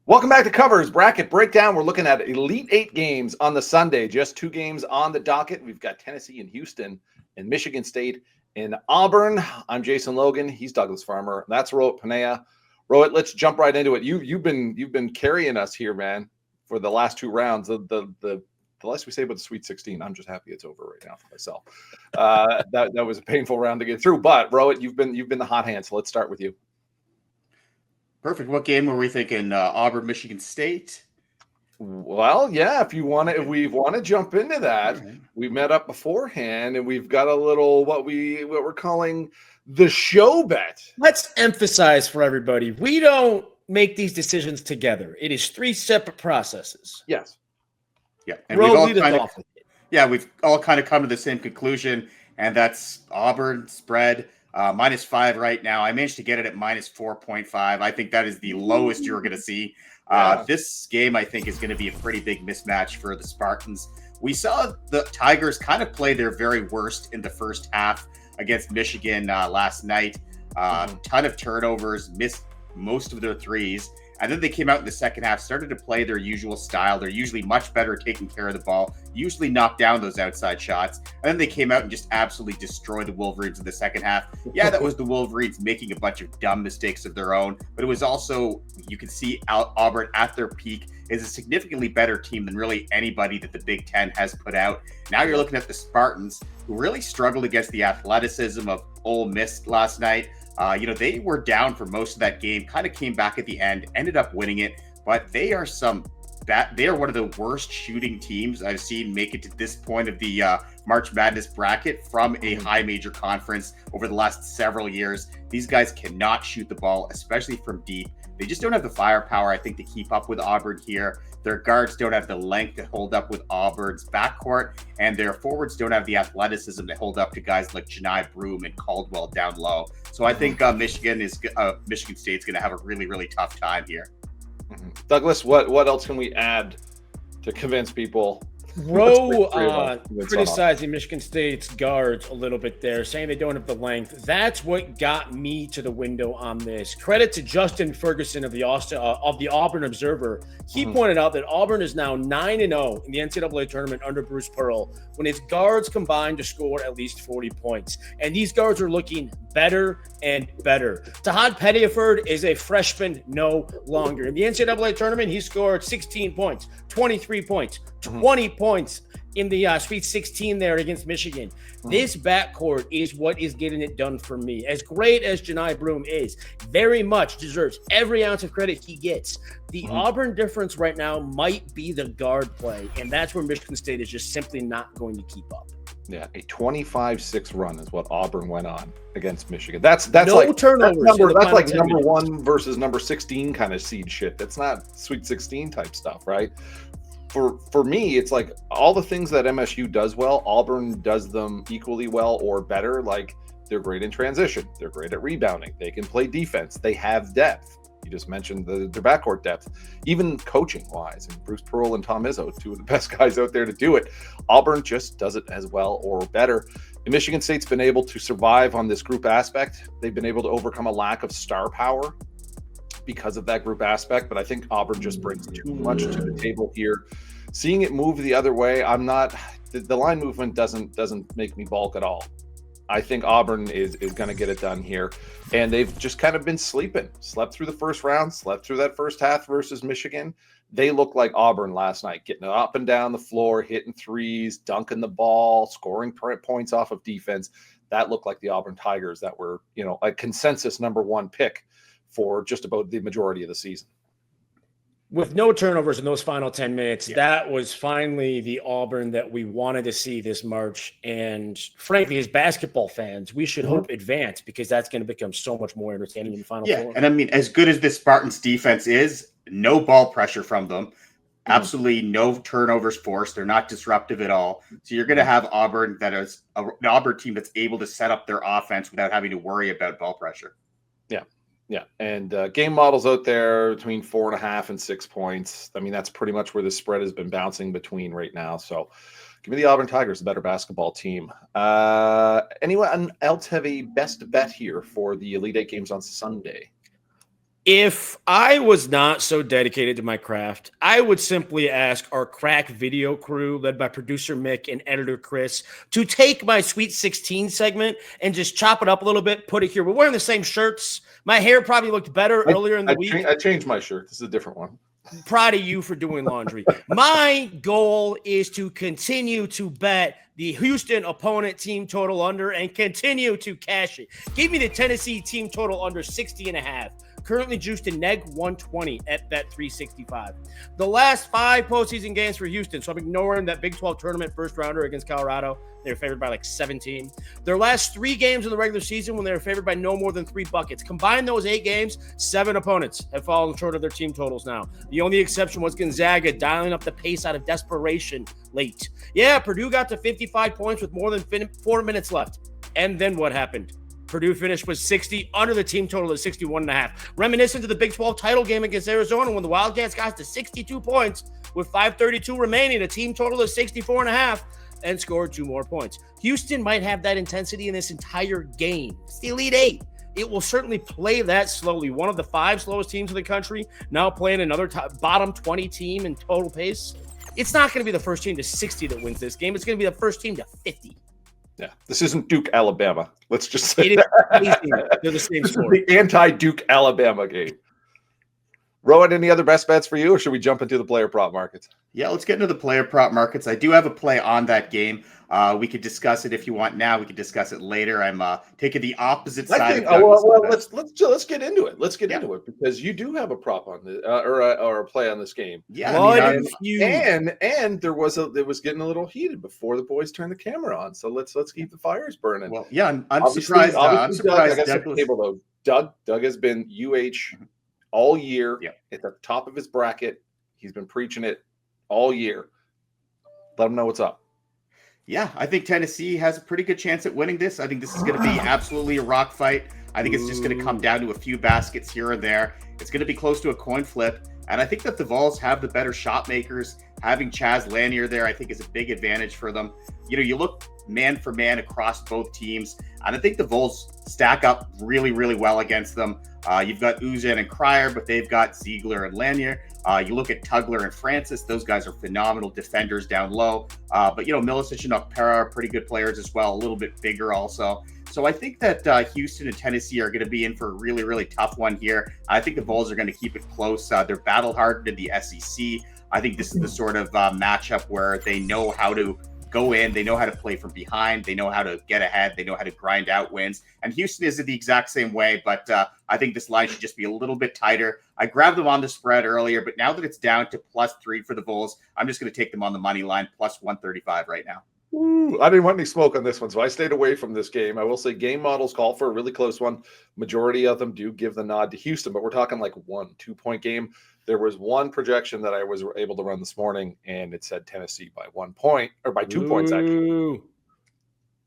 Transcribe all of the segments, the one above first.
Welcome back to Covers Bracket Breakdown. We're looking at Elite Eight games on the Sunday. Just 2 games on the docket. We've got Tennessee and Houston and Michigan State and Auburn. I'm Jason Logan. He's Douglas Farmer. That's Rohit Pannaiya. Rohit, let's jump right into it. You've been carrying us here, man, for the last 2 rounds. The less we say about the Sweet 16, I'm just happy it's over right now for myself. That was a painful round to get through. But Rohit, you've been the hot hand. So let's start with you. Perfect. What game were we thinking? Auburn, Michigan State? Well, yeah, if we want to jump into that, we met up beforehand and we've got a little what we're calling the show bet. Let's emphasize for everybody, we don't make these decisions together. It is 3 separate processes. Yes. Yeah. And we've all kind of come to the same conclusion, and that's Auburn spread. -5 right now. I managed to get it at -4.5. I think that is the lowest you're going to see. This game, I think, is going to be a pretty big mismatch for the Spartans. We saw the Tigers kind of play their very worst in the first half against Michigan last night. Ton of turnovers, missed most of their threes. And then they came out in the second half, started to play their usual style. They're usually much better at taking care of the ball, usually knock down those outside shots. And then they came out and just absolutely destroyed the Wolverines in the second half. Yeah, that was the Wolverines making a bunch of dumb mistakes of their own, but it was also, you can see Auburn at their peak is a significantly better team than really anybody that the Big Ten has put out. Now you're looking at the Spartans, who really struggled against the athleticism of Ole Miss last night. They were down for most of that game, kind of came back at the end, ended up winning it, but they are one of the worst shooting teams I've seen make it to this point of the March Madness bracket from a high major conference over the last several years. These guys cannot shoot the ball, especially from deep. They just don't have the firepower, I think, to keep up with Auburn here. Their guards don't have the length to hold up with Auburn's backcourt, and their forwards don't have the athleticism to hold up to guys like Johni, Broome, and Caldwell down low. So I think Michigan State's going to have a really, really tough time here. Douglas, what else can we add to convince people? Criticizing Michigan State's guards a little bit there, saying they don't have the length. That's what got me to the window on this. Credit to Justin Ferguson of the Auburn Observer. He pointed out that Auburn is now 9-0 in the NCAA tournament under Bruce Pearl when its guards combined to score at least 40 points. And these guards are looking better and better. Tahad Pettiford is a freshman no longer. In the NCAA tournament, he scored 16 points, 23 points, 20 points in the Sweet 16 there against Michigan. This backcourt is what is getting it done for me. As great as Johni Broome is, very much deserves every ounce of credit he gets. The Auburn difference right now might be the guard play, and that's where Michigan State is just simply not going to keep up. Yeah, a 25-6 run is what Auburn went on against Michigan. That's no like turnovers. That's like number 1 versus number 16 kind of seed shit. That's not Sweet 16 type stuff, right? For me, it's like all the things that MSU does well, Auburn does them equally well or better. Like, they're great in transition. They're great at rebounding. They can play defense. They have depth. You just mentioned their backcourt depth. Even coaching-wise, and Bruce Pearl and Tom Izzo, 2 of the best guys out there to do it. Auburn just does it as well or better. And Michigan State's been able to survive on this group aspect. They've been able to overcome a lack of star power because of that group aspect, but I think Auburn just brings too much to the table here. Seeing it move the other way, the line movement doesn't make me balk at all. I think Auburn is going to get it done here, and they've just kind of been slept through the first round, slept through that first half versus Michigan. They look like Auburn last night, getting up and down the floor, hitting threes, dunking the ball, scoring points off of defense. That looked like the Auburn Tigers that were, a consensus number 1 pick for just about the majority of the season. With no turnovers in those final 10 minutes, that was finally the Auburn that we wanted to see this March. And frankly, as basketball fans, we should hope advance, because that's going to become so much more entertaining in the Final Four. And I mean, as good as this Spartans defense is, no ball pressure from them. Absolutely no turnovers forced. They're not disruptive at all. So you're going to have Auburn that is an Auburn team that's able to set up their offense without having to worry about ball pressure. Yeah, and game models out there between 4.5 and 6 points. I mean, that's pretty much where the spread has been bouncing between right now. So give me the Auburn Tigers, the better basketball team. Anyone else have a best bet here for the Elite Eight games on Sunday? If I was not so dedicated to my craft, I would simply ask our crack video crew, led by producer Mick and editor Chris, to take my Sweet 16 segment and just chop it up a little bit, put it here. We're wearing the same shirts. My hair probably looked better earlier in the week. I changed my shirt. This is a different one. Proud of you for doing laundry. My goal is to continue to bet the Houston opponent team total under and continue to cash it. Give me the Tennessee team total under 60.5. Currently juiced to neg 120 at bet 365. The last 5 postseason games for Houston, so I'm ignoring that Big 12 tournament first rounder against Colorado. They were favored by like 17. Their last 3 games in the regular season when they were favored by no more than 3 buckets. Combine those 8 games, 7 opponents have fallen short of their team totals now. The only exception was Gonzaga dialing up the pace out of desperation late. Yeah, Purdue got to 55 points with more than 4 minutes left. And then what happened? Purdue finished with 60 under the team total of 61.5. Reminiscent of the Big 12 title game against Arizona when the Wildcats got to 62 points with 5:32 remaining, a team total of 64.5, and scored 2 more points. Houston might have that intensity in this entire game. It's the Elite 8. It will certainly play that slowly. One of the 5 slowest teams in the country, now playing another bottom 20 team in total pace. It's not going to be the first team to 60 that wins this game. It's going to be the first team to 50. Yeah, this isn't Duke, Alabama. Let's just say They're the same story. The anti-Duke, Alabama game. Rohit, any other best bets for you, or should we jump into the player prop markets? Yeah, let's get into the player prop markets. I do have a play on that game. We could discuss it if you want now. We could discuss it later. I'm taking the opposite side. Let's get into it. Let's get into it because you do have a prop on the or a play on this game. Yeah, and there was getting a little heated before the boys turned the camera on. So let's keep the fires burning. Well, yeah, I'm surprised. I'm surprised. Doug has been all year at the top of his bracket. He's been preaching it all year. Let him know what's up. Yeah, I think Tennessee has a pretty good chance at winning this. I think this is going to be absolutely a rock fight. I think it's just going to come down to a few baskets here and there. It's going to be close to a coin flip. And I think that the Vols have the better shot makers. Having Chaz Lanier there, I think, is a big advantage for them. You look man for man across both teams, and I think the Vols stack up really, really well against them. You've got Uzan and Cryer, but they've got Ziegler and Lanier. You look at Tugler and Francis; those guys are phenomenal defenders down low. But Milicic and Okpara are pretty good players as well, a little bit bigger also. So I think that Houston and Tennessee are going to be in for a really, really tough one here. I think the Vols are going to keep it close. They're battle hardened in the SEC. I think this is the sort of matchup where they know how to go in. They know how to play from behind. They know how to get ahead. They know how to grind out wins. And Houston is the exact same way, but I think this line should just be a little bit tighter. I grabbed them on the spread earlier, but now that it's down to +3 for the Vols, I'm just going to take them on the money line, +135 right now. Ooh, I didn't want any smoke on this one, so I stayed away from this game. I will say game models call for a really close one. Majority of them do give the nod to Houston, but we're talking like 1-2 point game. There was one projection that I was able to run this morning, and it said Tennessee by 1 point, or by 2 points, actually.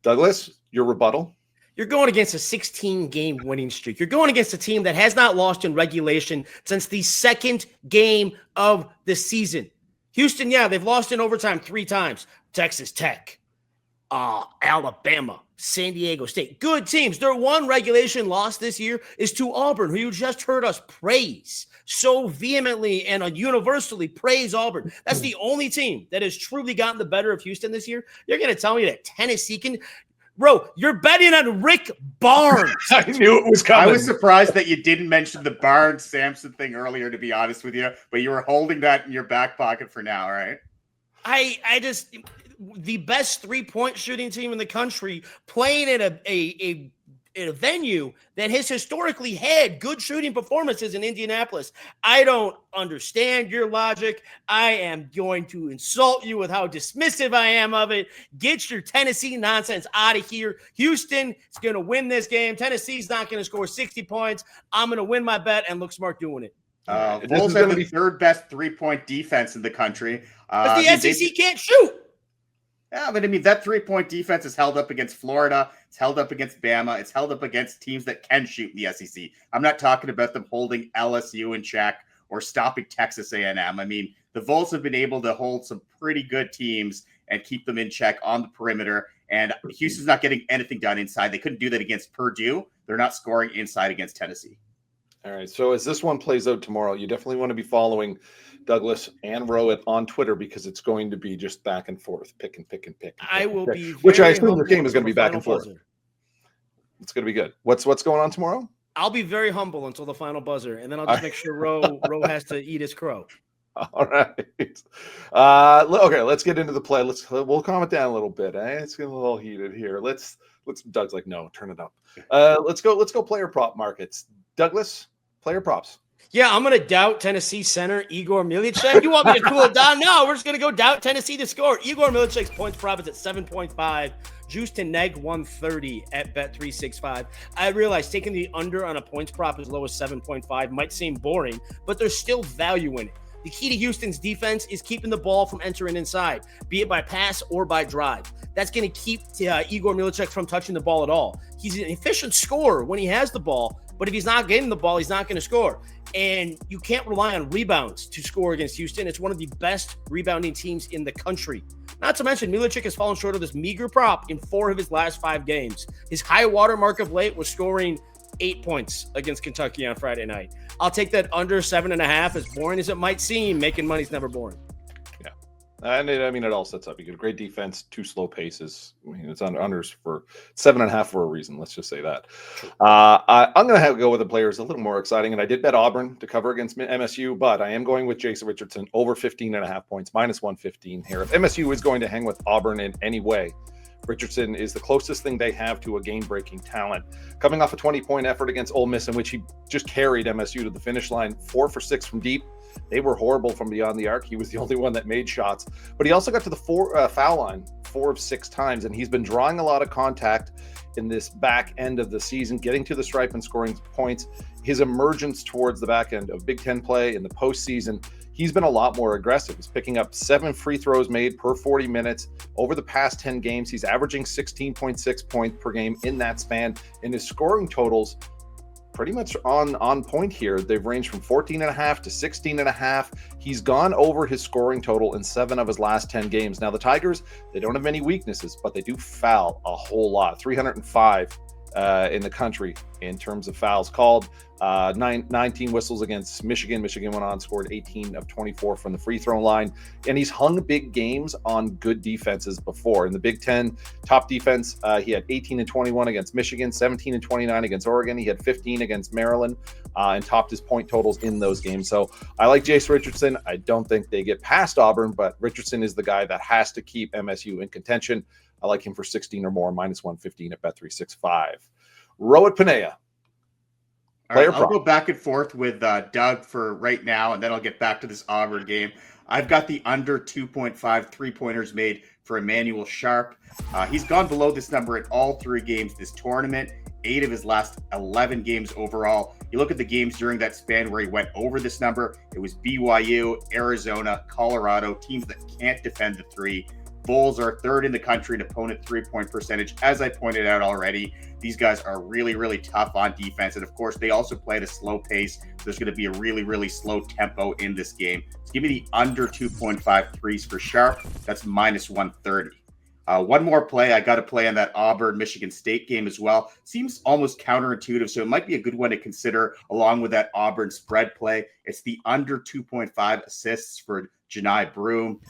Douglas, your rebuttal? You're going against a 16-game winning streak. You're going against a team that has not lost in regulation since the second game of the season. Houston, they've lost in overtime 3 times. Texas Tech, Alabama, San Diego State. Good teams. Their one regulation loss this year is to Auburn, who you just heard us praise so vehemently and universally praise Auburn. That's the only team that has truly gotten the better of Houston this year. You're going to tell me that Tennessee can – bro, you're betting on Rick Barnes. I knew it was coming. I was surprised that you didn't mention the Barnes-Sampson thing earlier, to be honest with you, but you were holding that in your back pocket for now, right? I just – the best 3-point shooting team in the country playing at a venue that has historically had good shooting performances in Indianapolis. I don't understand your logic. I am going to insult you with how dismissive I am of it. Get your Tennessee nonsense out of here. Houston is going to win this game. Tennessee's not going to score 60 points. I'm going to win my bet and look smart doing it. Bulls have the third best 3-point defense in the country. But the SEC can't shoot. Yeah, but that 3-point defense is held up against Florida. It's held up against Bama. It's held up against teams that can shoot in the SEC. I'm not talking about them holding LSU in check or stopping Texas A&M. The Vols have been able to hold some pretty good teams and keep them in check on the perimeter. And Houston's not getting anything done inside. They couldn't do that against Purdue. They're not scoring inside against Tennessee. All right. So as this one plays out tomorrow, you definitely want to be following Douglas and Rohit on Twitter because it's going to be just back and forth, pick and pick and pick. I will be, which I assume this game is going to be back and forth. It's going to be good. What's going on tomorrow? I'll be very humble until the final buzzer, and then I'll just make sure Ro has to eat his crow. All right. Okay, let's get into the play. We'll calm it down a little bit. It's getting a little heated here. Let's. Doug's like, no, turn it up. Let's go player prop markets. Douglas, player props. Yeah, I'm going to doubt Tennessee center Egor Milicic. You want me to cool it down? No, we're just going to go doubt Tennessee to score. Egor Milicic's points prop is at 7.5. Juice to neg 130 at Bet365. I realize taking the under on a points prop as low as 7.5 might seem boring, but there's still value in it. The key to Houston's defense is keeping the ball from entering inside, be it by pass or by drive. That's going to keep Egor Milicic from touching the ball at all. He's an efficient scorer when he has the ball, but if he's not getting the ball, he's not going to score. And you can't rely on rebounds to score against Houston. It's one of the best rebounding teams in the country. Not to mention, Milicic has fallen short of this meager prop in 4 of his last 5 games. His high water mark of late was scoring 8 points against Kentucky on Friday night. I'll take that under 7.5. As boring as it might seem, making money's never boring. Yeah. And it all sets up. You get a great defense, 2 slow paces. It's unders for 7.5 for a reason. Let's just say that. I'm going to go with the players a little more exciting. And I did bet Auburn to cover against MSU, but I am going with Jase Richardson over 15.5 points, minus 115 here. If MSU is going to hang with Auburn in any way, Richardson is the closest thing they have to a game-breaking talent. Coming off a 20-point effort against Ole Miss in which he just carried MSU to the finish line, 4 for 6 from deep. They were horrible from beyond the arc. He was the only one that made shots. But he also got to the foul line 4 of 6 times, and he's been drawing a lot of contact in this back end of the season, getting to the stripe and scoring points. His emergence towards the back end of Big Ten play in the postseason, he's been a lot more aggressive. He's picking up 7 free throws made per 40 minutes. Over the past 10 games, he's averaging 16.6 points per game in that span. And his scoring totals pretty much on point here. They've ranged from 14.5 to 16.5. He's gone over his scoring total in 7 of his last 10 games. Now, the Tigers, they don't have many weaknesses, but they do foul a whole lot. 305 in the country in terms of fouls called. 19 whistles against Michigan. Michigan went on, scored 18 of 24 from the free throw line. And he's hung big games on good defenses before. In the Big Ten, top defense, he had 18 and 21 against Michigan, 17 and 29 against Oregon. He had 15 against Maryland and topped his point totals in those games. So I like Jase Richardson. I don't think they get past Auburn, but Richardson is the guy that has to keep MSU in contention. I like him for 16 or more, minus 115 at Bet365. Rohit Pannaiya. All right, I'll go back and forth with Doug for right now, and then I'll get back to this Auburn game. I've got the under 2.5 3-pointers made for Emanuel Sharp. He's gone below this number in all 3 games this tournament, 8 of his last 11 games overall. You look at the games during that span where he went over this number, it was BYU, Arizona, Colorado, teams that can't defend the 3. Bulls are 3rd in the country in opponent 3-point percentage. As I pointed out already, these guys are really, really tough on defense. And of course, they also play at a slow pace. So there's going to be a really, really slow tempo in this game. So give me the under 2.5 threes for Sharp. That's minus 130. One more play. I got to play on that Auburn-Michigan State game as well. Seems almost counterintuitive, so it might be a good one to consider along with that Auburn spread play. It's the under 2.5 assists for Johni Broome.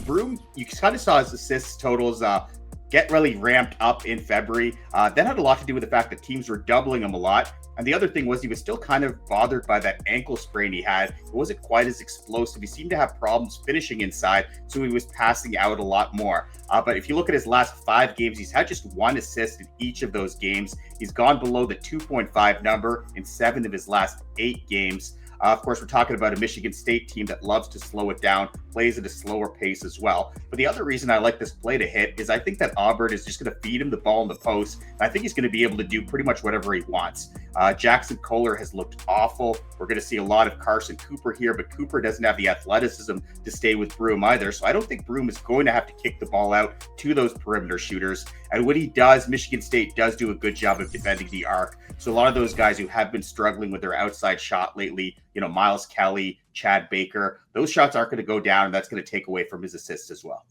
Broome, you kind of saw his assists totals get really ramped up in February. That had a lot to do with the fact that teams were doubling him a lot. And the other thing was he was still kind of bothered by that ankle sprain he had. It wasn't quite as explosive. He seemed to have problems finishing inside, so he was passing out a lot more. But if you look at his last 5 games, he's had just 1 assist in each of those games. He's gone below the 2.5 number in 7 of his last 8 games. Of course, we're talking about a Michigan State team that loves to slow it down, plays at a slower pace as well. But the other reason I like this play to hit is I think that Auburn is just going to feed him the ball in the post. I think he's going to be able to do pretty much whatever he wants. Jackson Kohler has looked awful. We're going to see a lot of Carson Cooper here, but Cooper doesn't have the athleticism to stay with Broome either. So I don't think Broome is going to have to kick the ball out to those perimeter shooters. And when he does, Michigan State does do a good job of defending the arc. So a lot of those guys who have been struggling with their outside shot lately, Miles Kelly, Chad Baker, those shots aren't going to go down, and that's going to take away from his assists as well.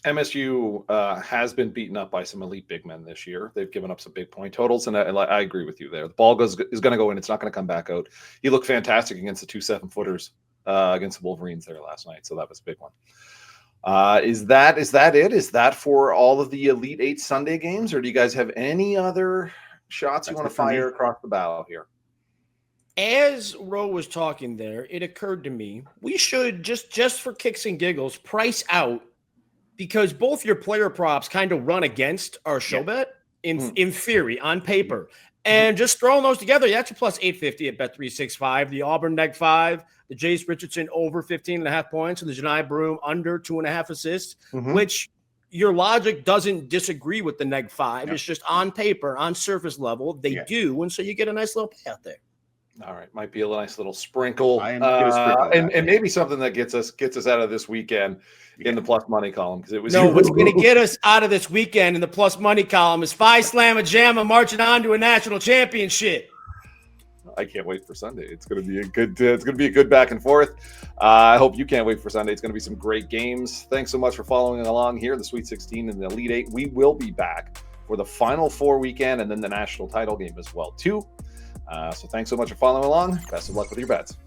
MSU has been beaten up by some elite big men this year. They've given up some big point totals, and I agree with you there. The ball is going to go in. It's not going to come back out. He looked fantastic against the 2 7-footers against the Wolverines there last night, so that was a big one. Is that it? Is that for all of the Elite 8 Sunday games, or do you guys have any other shots you want to fire across the bow here? As Ro was talking there, it occurred to me we should just for kicks and giggles price out, because both your player props kind of run against our show bet in theory on paper, and just throwing those together, that's a plus 850 at Bet365. The Auburn neg 5, the Jase Richardson over 15.5 points, and the Johni Broome under 2.5 assists, which your logic doesn't disagree with the neg 5. It's just on paper, on surface level, they do, and so you get a nice little payout there. All right, might be a nice little sprinkle, and maybe something that gets us out of this weekend in the plus money column, because it was what's going to get us out of this weekend in the plus money column is Phi Slamma Jamma marching on to a national championship. I can't wait for Sunday. It's going to be a good. It's going to be a good back and forth. I hope you can't wait for Sunday. It's going to be some great games. Thanks so much for following along here in the Sweet 16 and the Elite 8. We will be back for the Final Four weekend and then the national title game as well too. So thanks so much for following along. Best of luck with your bets.